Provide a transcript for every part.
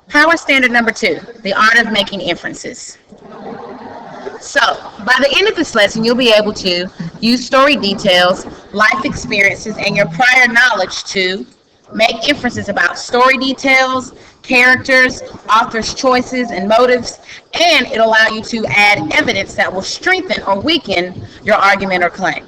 Power standard number 2, the art of making inferences. So, by the end of this lesson, you'll be able to use story details, life experiences, and your prior knowledge to make inferences about story details, characters, authors' choices, and motives, and it'll allow you to add evidence that will strengthen or weaken your argument or claim.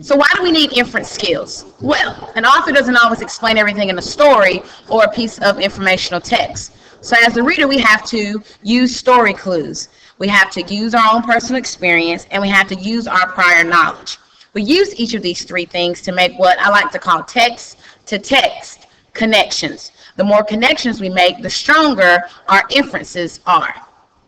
So why do we need inference skills? Well, an author doesn't always explain everything in a story or a piece of informational text. So as a reader, we have to use story clues. We have to use our own personal experience, and we have to use our prior knowledge. We use each of these three things to make what I like to call text-to-text connections. The more connections we make, the stronger our inferences are.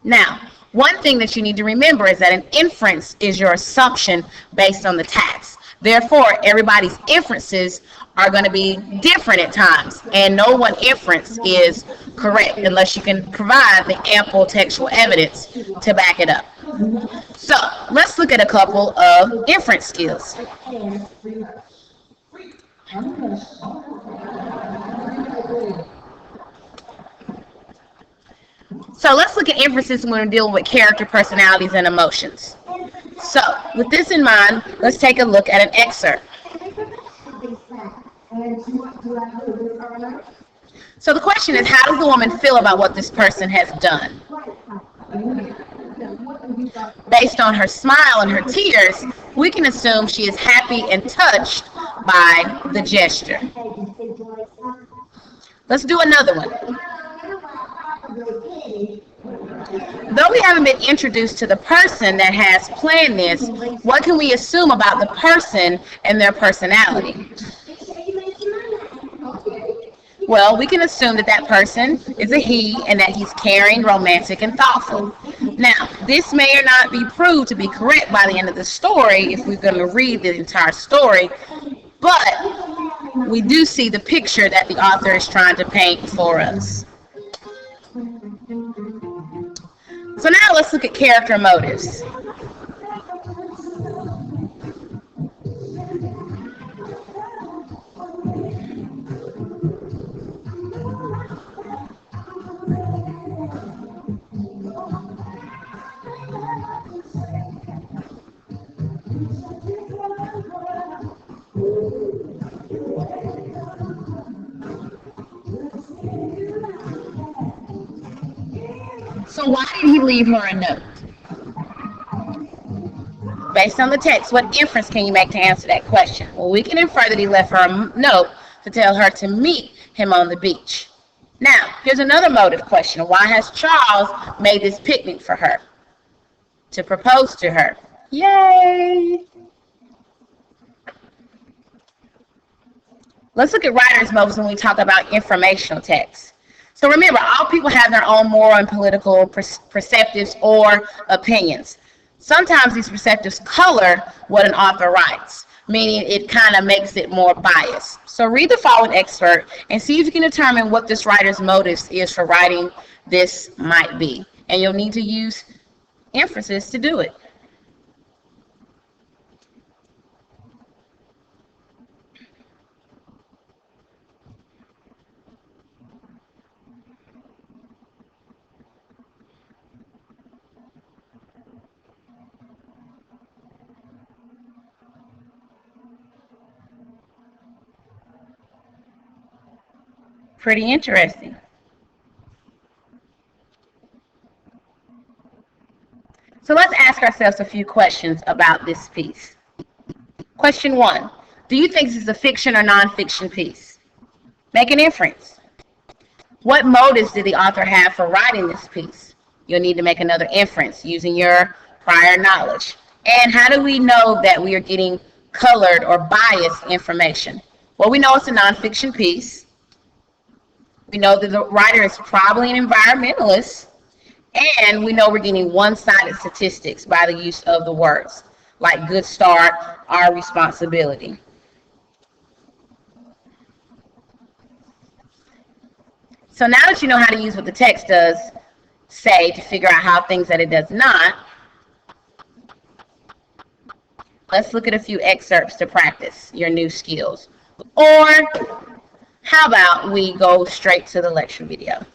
Now, one thing that you need to remember is that an inference is your assumption based on the text. Therefore, everybody's inferences are going to be different at times, and no one inference is correct unless you can provide the ample textual evidence to back it up. So, let's look at a couple of inference skills. So let's look at inferences when we're dealing with character, personalities, and emotions. So, with this in mind, let's take a look at an excerpt. So the question is, how does the woman feel about what this person has done? Based on her smile and her tears, we can assume she is happy and touched by the gesture. Let's do another one. Though we haven't been introduced to the person that has planned this, what can we assume about the person and their personality? Well, we can assume that that person is a he and that he's caring, romantic, and thoughtful. Now, this may or not be proved to be correct by the end of the story if we're going to read the entire story, but we do see the picture that the author is trying to paint for us. So now let's look at character motives. So why did he leave her a note? Based on the text, what inference can you make to answer that question? Well, we can infer that he left her a note to tell her to meet him on the beach. Now, here's another motive question. Why has Charles made this picnic for her? To propose to her. Yay! Let's look at writers' motives when we talk about informational text. So remember, all people have their own moral and political perspectives or opinions. Sometimes these perspectives color what an author writes, meaning it kind of makes it more biased. So read the following excerpt and see if you can determine what this writer's motives is for writing this might be. And you'll need to use inferences to do it. Pretty interesting. So let's ask ourselves a few questions about this piece. Question 1. Do you think this is a fiction or nonfiction piece? Make an inference. What motives did the author have for writing this piece? You'll need to make another inference using your prior knowledge. And how do we know that we are getting colored or biased information? Well, we know it's a nonfiction piece. We know that the writer is probably an environmentalist, and we know we're getting one-sided statistics by the use of the words, like good start, our responsibility. So now that you know how to use what the text does say to figure out how things that it does not, let's look at a few excerpts to practice your new skills. Or how about we go straight to the lecture video?